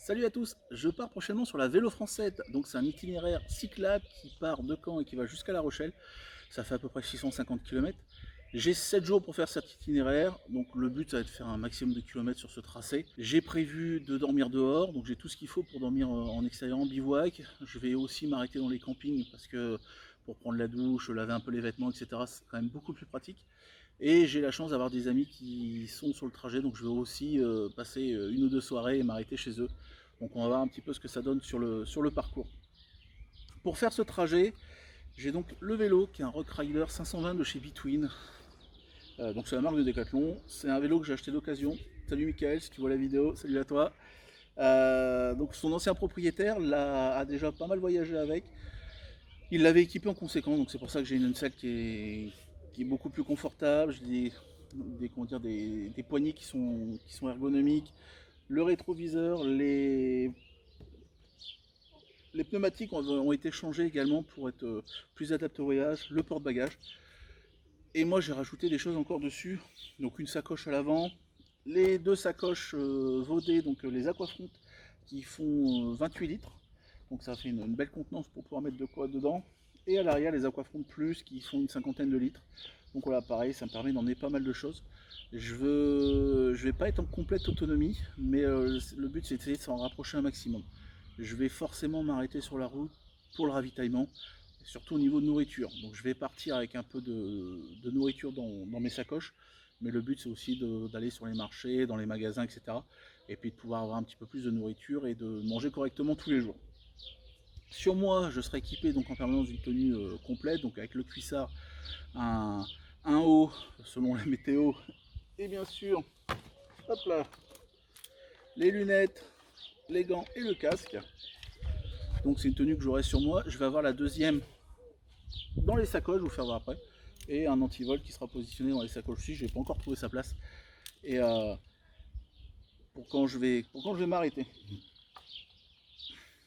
Salut à tous, je pars prochainement sur la Vélo Française, donc c'est un itinéraire cyclable qui part de Caen et qui va jusqu'à La Rochelle, ça fait à peu près 650 km. J'ai 7 jours pour faire cet itinéraire, donc le but ça va être de faire un maximum de kilomètres sur ce tracé. J'ai prévu de dormir dehors, donc j'ai tout ce qu'il faut pour dormir en extérieur, en bivouac. Je vais aussi m'arrêter dans les campings parce que pour prendre la douche, laver un peu les vêtements, etc. c'est quand même beaucoup plus pratique. Et j'ai la chance d'avoir des amis qui sont sur le trajet, donc je vais aussi passer une ou deux soirées et m'arrêter chez eux. Donc on va voir un petit peu ce que ça donne sur le parcours. Pour faire ce trajet, j'ai donc le vélo qui est un Rock Rider 520 de chez Between. Donc c'est la marque de Decathlon. C'est un vélo que j'ai acheté d'occasion. Salut Mickaël, si tu vois la vidéo, salut à toi. Donc son ancien propriétaire a déjà pas mal voyagé avec. Il l'avait équipé en conséquence, donc c'est pour ça que j'ai une selle qui est beaucoup plus confortable. J'ai des poignées qui sont ergonomiques. Le rétroviseur, les pneumatiques ont été changées également pour être plus adaptés au voyage, le porte-bagages. Et moi j'ai rajouté des choses encore dessus, donc une sacoche à l'avant, les deux sacoches Vaudé, donc les Aquafront qui font 28 litres, donc ça fait une belle contenance pour pouvoir mettre de quoi dedans. Et à l'arrière les Aquafront Plus qui font une cinquantaine de litres. Donc voilà, pareil, ça me permet d'emmener pas mal de choses. Je vais pas être en complète autonomie, mais le but c'est d'essayer de s'en rapprocher un maximum. Je vais forcément m'arrêter sur la route pour le ravitaillement, surtout au niveau de nourriture. Donc je vais partir avec un peu de nourriture dans mes sacoches, mais le but c'est aussi d'aller sur les marchés, dans les magasins, etc. Et puis de pouvoir avoir un petit peu plus de nourriture et de manger correctement tous les jours. Sur moi, je serai équipé donc en permanence d'une tenue complète, donc avec le cuissard, un, un haut selon la météo, et bien sûr, hop là, les lunettes, les gants et le casque. Donc c'est une tenue que j'aurai sur moi. Je vais avoir la deuxième dans les sacoches, je vais vous faire voir après. Et un antivol qui sera positionné dans les sacoches aussi. Je n'ai pas encore trouvé sa place. Et pour quand je vais m'arrêter.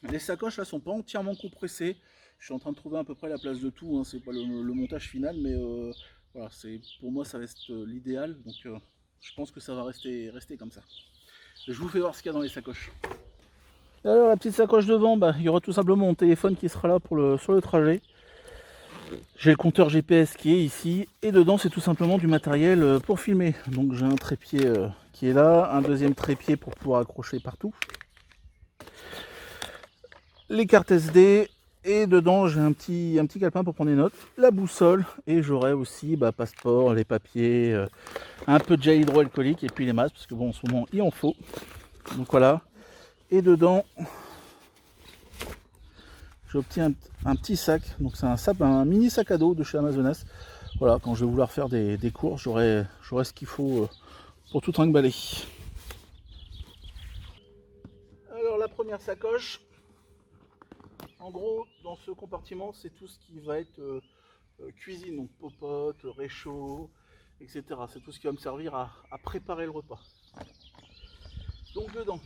Les sacoches là sont pas entièrement compressées. Je suis en train de trouver à peu près la place de tout. Hein. C'est pas le montage final, mais voilà, pour moi ça reste l'idéal. Donc je pense que ça va rester comme ça. Je vous fais voir ce qu'il y a dans les sacoches. Alors la petite sacoche devant, il y aura tout simplement mon téléphone qui sera là sur le trajet. J'ai le compteur GPS qui est ici et dedans c'est tout simplement du matériel pour filmer. Donc j'ai un trépied qui est là, un deuxième trépied pour pouvoir accrocher partout. Les cartes SD et dedans j'ai un petit calepin pour prendre des notes, la boussole et j'aurai aussi passeport, les papiers, un peu de gel hydroalcoolique et puis les masques parce que bon en ce moment il en faut. Donc voilà. Et dedans j'ai obtenu un petit sac, donc c'est un mini sac à dos de chez Amazonas. Voilà, quand je vais vouloir faire des courses, j'aurai ce qu'il faut pour tout trimballer. Alors la première sacoche, en gros, dans ce compartiment, c'est tout ce qui va être cuisine, donc popote, réchaud, etc. C'est tout ce qui va me servir à préparer le repas. Donc dedans,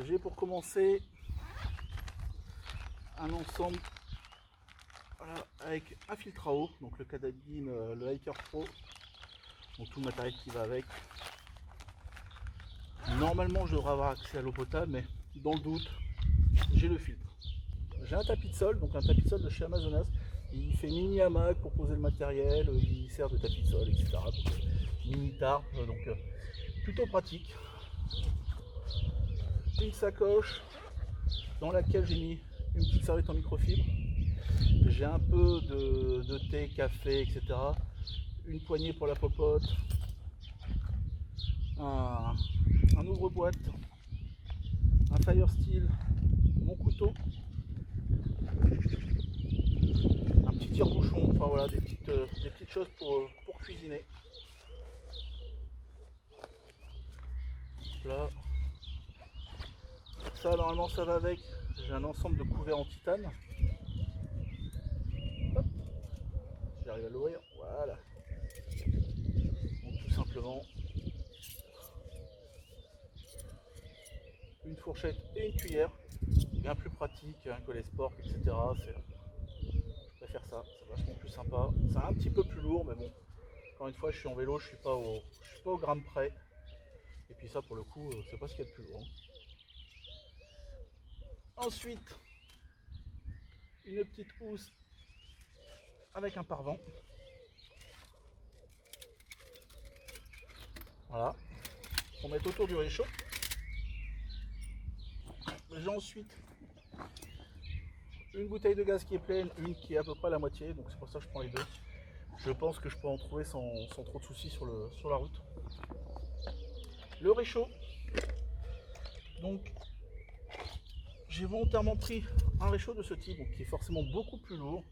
j'ai pour commencer un ensemble avec un filtre à eau, donc le Cadadine, le Hiker Pro, donc tout le matériel qui va avec. Normalement je devrais avoir accès à l'eau potable, mais dans le doute, j'ai le filtre. J'ai un tapis de sol, donc un tapis de sol de chez Amazonas. Il fait mini hamac pour poser le matériel, il sert de tapis de sol, etc. Donc, mini tarp, donc plutôt pratique. Une sacoche dans laquelle j'ai mis une petite serviette en microfibre. J'ai un peu de thé, café, etc. Une poignée pour la popote, un ouvre-boîte, un fire steel, mon couteau, un petit tire-bouchon, enfin voilà, des petites choses pour cuisiner. Là, ça normalement ça va avec. J'ai un ensemble de couverts en titane. Hop, j'arrive à l'ouvrir, voilà. Donc tout simplement une fourchette et une cuillère, bien plus pratique que les sports, etc. Je préfère ça, c'est vachement plus sympa. C'est un petit peu plus lourd, mais bon, encore une fois, je suis en vélo, je suis pas au gramme près. Et puis ça pour le coup c'est pas ce qu'il y a de plus lourd. Ensuite une petite housse avec un pare-vent. Voilà. On met autour du réchaud. J'ai ensuite une bouteille de gaz qui est pleine, une qui est à peu près la moitié, donc c'est pour ça que je prends les deux. Je pense que je peux en trouver sans trop de soucis sur la route. Le réchaud. Donc j'ai volontairement pris un réchaud de ce type, donc qui est forcément beaucoup plus lourd.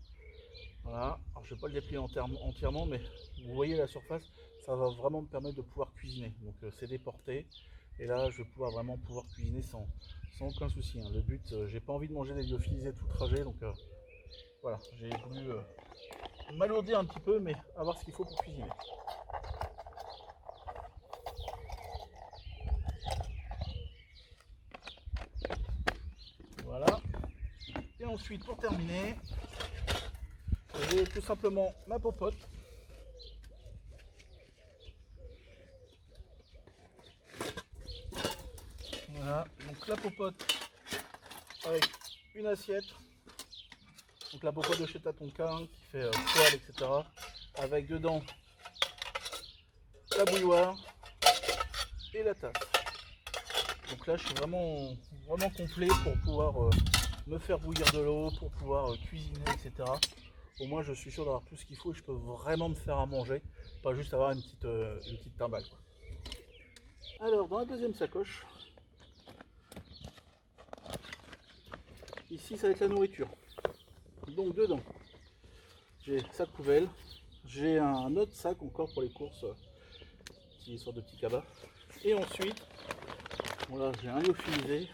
Voilà, alors je ne vais pas le déplier entièrement, mais vous voyez la surface, ça va vraiment me permettre de pouvoir cuisiner. Donc c'est déporté, et là je vais vraiment pouvoir cuisiner sans aucun souci. Hein. Le but, j'ai pas envie de manger des lyophilisés tout le trajet, donc voilà, j'ai voulu m'alourdir un petit peu, mais avoir ce qu'il faut pour cuisiner. Voilà. Et ensuite, pour terminer, j'ai tout simplement ma popote. Voilà, donc la popote avec une assiette. Donc la popote de chez Tatonka qui fait poêle, etc. Avec dedans la bouilloire et la tasse. Donc là je suis vraiment complet pour pouvoir me faire bouillir de l'eau, pour pouvoir cuisiner, etc. Au moins je suis sûr d'avoir tout ce qu'il faut et je peux vraiment me faire à manger, pas juste avoir une petite timbale. Alors dans la deuxième sacoche, ici ça va être la nourriture. Donc dedans, j'ai sac poubelle, j'ai un autre sac encore pour les courses, qui est une sorte de petit cabas. Et ensuite, voilà, j'ai un lyophilisé.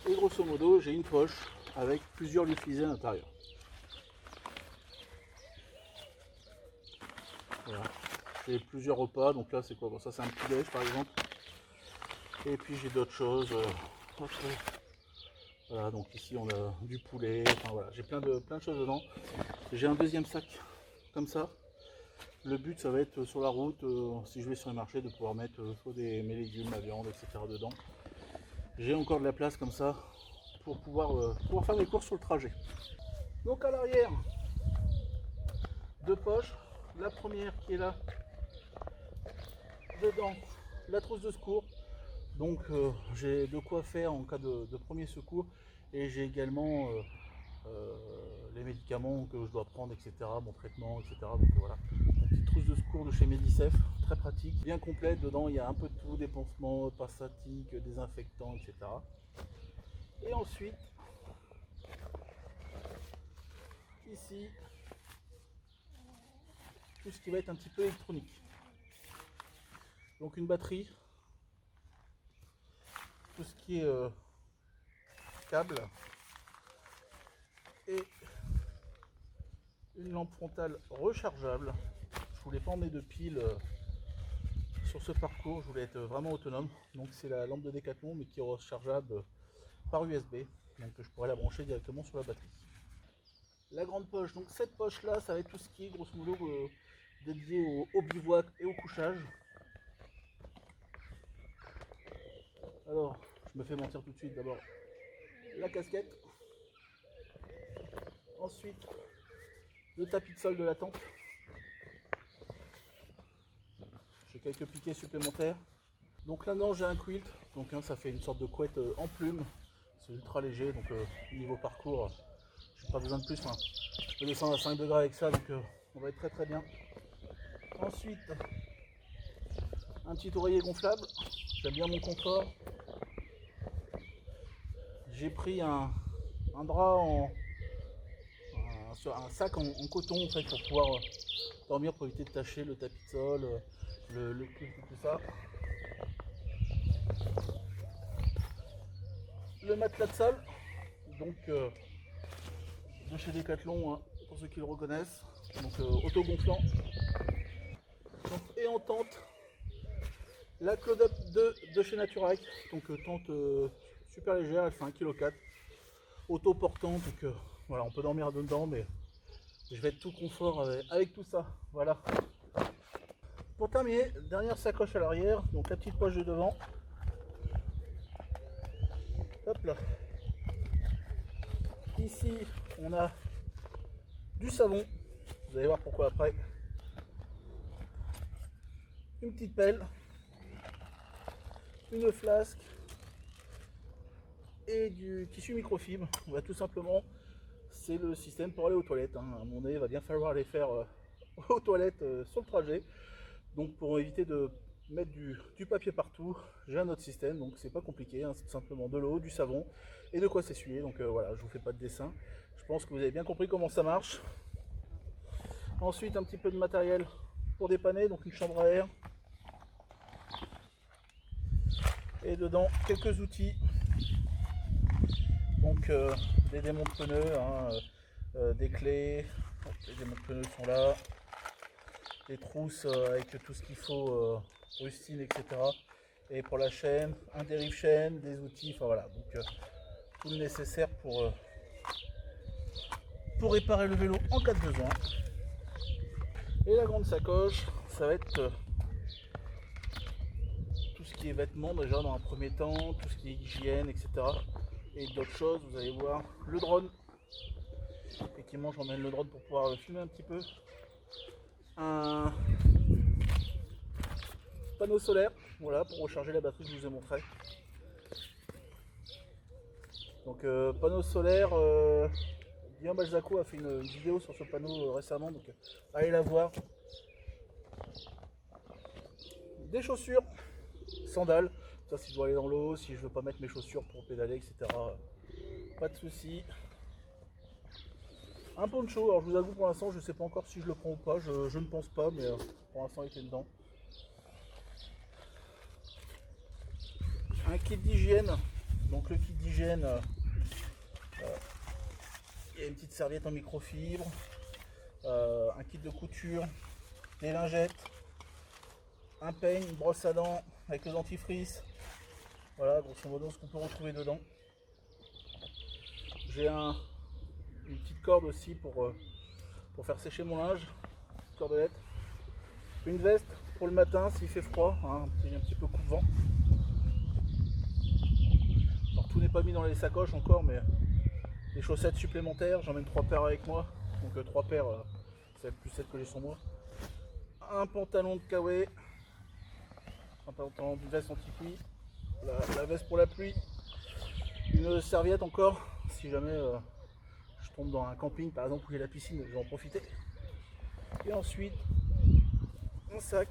Et grosso modo, j'ai une poche avec plusieurs lyophilisés à l'intérieur. Voilà. J'ai plusieurs repas, donc là c'est quoi? Bon, ça c'est un petit déj par exemple. Et puis j'ai d'autres choses. Voilà, donc ici on a du poulet, enfin voilà, j'ai plein de choses dedans. J'ai un deuxième sac comme ça. Le but ça va être sur la route, si je vais sur le marché, de pouvoir mettre soit mes légumes, ma viande, etc. dedans. J'ai encore de la place comme ça pour pouvoir faire mes courses sur le trajet. Donc à l'arrière, deux poches. La première qui est là, dedans la trousse de secours. Donc j'ai de quoi faire en cas de premier secours. Et j'ai également les médicaments que je dois prendre, etc. Mon traitement, etc. Donc voilà, une petite trousse de secours de chez Medicef, très pratique, bien complète. Dedans il y a un peu de tout, des pansements, passatiques, désinfectants, etc. Et ensuite, ici, tout ce qui va être un petit peu électronique. Donc une batterie, tout ce qui est câble et une lampe frontale rechargeable. Je voulais pas emmener de pile sur ce parcours, je voulais être vraiment autonome. Donc c'est la lampe de Decathlon mais qui est rechargeable par USB. Donc je pourrais la brancher directement sur la batterie. La grande poche, donc cette poche là, ça va être tout ce qui est grosso modo dédié au bivouac et au couchage. Alors, je me fais mentir tout de suite. D'abord, la casquette. Ensuite, le tapis de sol de la tente. J'ai quelques piquets supplémentaires. Donc là-dedans, j'ai un quilt. Donc ça fait une sorte de couette en plume. C'est ultra léger. Donc niveau parcours, je n'ai pas besoin de plus. Hein. Je peux descendre à 5 degrés avec ça. Donc on va être très très bien. Ensuite, un petit oreiller gonflable. J'aime bien mon confort. J'ai pris un drap un sac en coton en fait, pour pouvoir dormir, pour éviter de tacher le tapis de sol, le quilt et tout ça. Le matelas de sol, donc de chez Decathlon, hein, pour ceux qui le reconnaissent, donc auto-gonflant. Et en tente, la Cloud-Up de chez Naturac, donc tente super légère, elle fait 1,4 kg, auto-portante, donc voilà, on peut dormir dedans, mais je vais être tout confort avec tout ça. Voilà. pour terminer, dernière sacoche à l'arrière, donc la petite poche de devant. Hop là. Ici, on a du savon. Vous allez voir pourquoi après. Une petite pelle, une flasque et du tissu microfibre. On va tout simplement, c'est le système pour aller aux toilettes. À un moment donné, il va bien falloir aller faire aux toilettes sur le trajet. Donc pour éviter de mettre du papier partout, j'ai un autre système, donc c'est pas compliqué, hein, c'est tout simplement de l'eau, du savon et de quoi s'essuyer. Donc voilà, je vous fais pas de dessin. Je pense que vous avez bien compris comment ça marche. Ensuite, un petit peu de matériel pour dépanner, donc une chambre à air. Et dedans, quelques outils. Donc des démonts de pneus, hein, des clés, les démonts de pneus sont là, des trousses avec tout ce qu'il faut, rustine, etc. Et pour la chaîne, un dérive-chaîne, des outils, enfin voilà, donc tout le nécessaire pour réparer le vélo en cas de besoin. Et la grande sacoche, ça va être tout ce qui est vêtements déjà dans un premier temps, tout ce qui est hygiène, etc. Et d'autres choses, vous allez voir, le drone. Effectivement, j'emmène le drone pour pouvoir filmer un petit peu. Un panneau solaire, voilà, pour recharger la batterie que je vous ai montré. Donc panneau solaire, Guillaume Balzaco a fait une vidéo sur ce panneau récemment, donc allez la voir. Des chaussures, sandales, ça si je dois aller dans l'eau, si je veux pas mettre mes chaussures pour pédaler, etc. Pas de souci. Un poncho, alors je vous avoue pour l'instant je sais pas encore si je le prends ou pas, je ne pense pas, mais pour l'instant il était dedans. Un kit d'hygiène, donc le kit d'hygiène, il y a une petite serviette en microfibre, un kit de couture, des lingettes, un peigne, une brosse à dents avec le dentifrice, voilà grosso modo ce qu'on peut retrouver dedans. J'ai une petite corde aussi pour faire sécher mon linge, une cordelette, une veste pour le matin s'il fait froid, hein, un petit peu coup de vent. Alors tout n'est pas mis dans les sacoches encore, mais des chaussettes supplémentaires, j'emmène 3 paires avec moi, donc 3 paires, c'est plus celles que j'ai sur moi. Un pantalon de kawaii, un pantalon de veste anti-pluie, la veste pour la pluie, une serviette encore, si jamais je tombe dans un camping par exemple où j'ai la piscine, je vais en profiter. Et ensuite, un sac,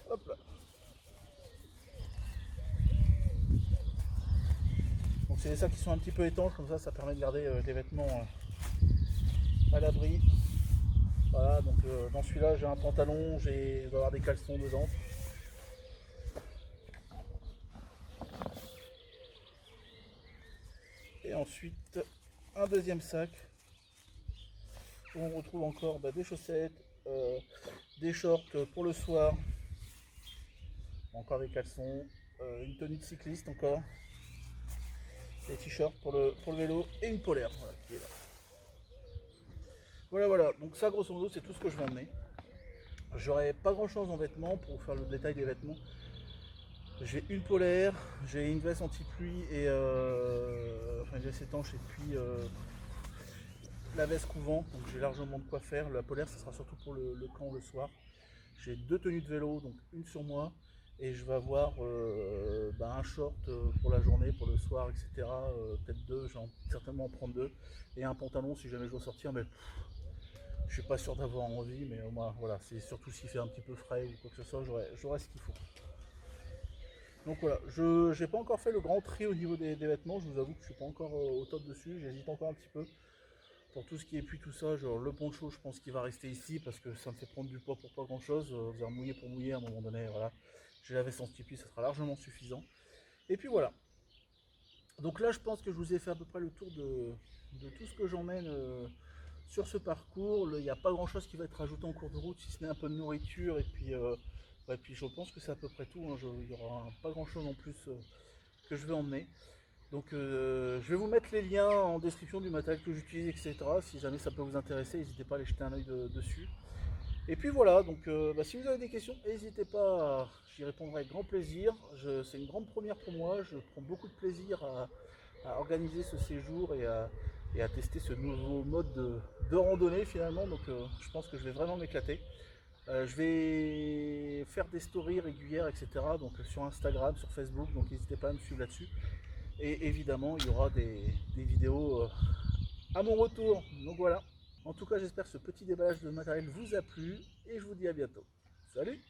hop là. Donc c'est des sacs qui sont un petit peu étanches, comme ça permet de garder les vêtements à l'abri. Voilà, donc dans celui-là j'ai un pantalon, je vais avoir des caleçons dedans. Et ensuite un deuxième sac où on retrouve encore des chaussettes, des shorts pour le soir, encore des caleçons, une tenue de cycliste encore, des t-shirts pour le vélo et une polaire, voilà, qui est là. Voilà, donc ça grosso modo c'est tout ce que je vais emmener. J'aurai pas grand chose en vêtements pour faire le détail des vêtements. J'ai une polaire, j'ai une veste anti-pluie et enfin une veste étanche et puis la veste couvent, donc j'ai largement de quoi faire. La polaire ça sera surtout pour le camp le soir. J'ai 2 tenues de vélo, donc une sur moi et je vais avoir un short pour la journée, pour le soir, etc. Peut-être 2, je vais certainement en prendre 2 et un pantalon si jamais je dois sortir, mais je suis pas sûr d'avoir envie, mais au moins voilà, c'est surtout s'il fait un petit peu frais ou quoi que ce soit, j'aurai ce qu'il faut. Donc voilà, je n'ai pas encore fait le grand tri au niveau des vêtements, je vous avoue que je suis pas encore au top dessus, j'hésite encore un petit peu. Pour tout ce qui est pluie, tout ça, genre le poncho, je pense qu'il va rester ici parce que ça me fait prendre du poids pour pas grand chose. Faire mouiller pour mouiller à un moment donné, voilà. J'ai la veste anti-pluie, ça sera largement suffisant. Et puis voilà. Donc là, je pense que je vous ai fait à peu près le tour de tout ce que j'emmène sur ce parcours. Il n'y a pas grand chose qui va être ajouté en cours de route, si ce n'est un peu de nourriture. Et puis je pense que c'est à peu près tout. Hein. Il n'y aura pas grand chose en plus que je vais emmener. Donc je vais vous mettre les liens en description du matériel que j'utilise, etc. Si jamais ça peut vous intéresser, n'hésitez pas à aller jeter un œil dessus. Et puis voilà, donc si vous avez des questions, n'hésitez pas, j'y répondrai avec grand plaisir. C'est une grande première pour moi, je prends beaucoup de plaisir à organiser ce séjour et à tester ce nouveau mode de randonnée finalement, donc je pense que je vais vraiment m'éclater. Je vais faire des stories régulières, etc. Donc sur Instagram, sur Facebook, donc n'hésitez pas à me suivre là-dessus. Et évidemment, il y aura des vidéos à mon retour. Donc voilà. En tout cas, j'espère que ce petit déballage de matériel vous a plu et je vous dis à bientôt. Salut!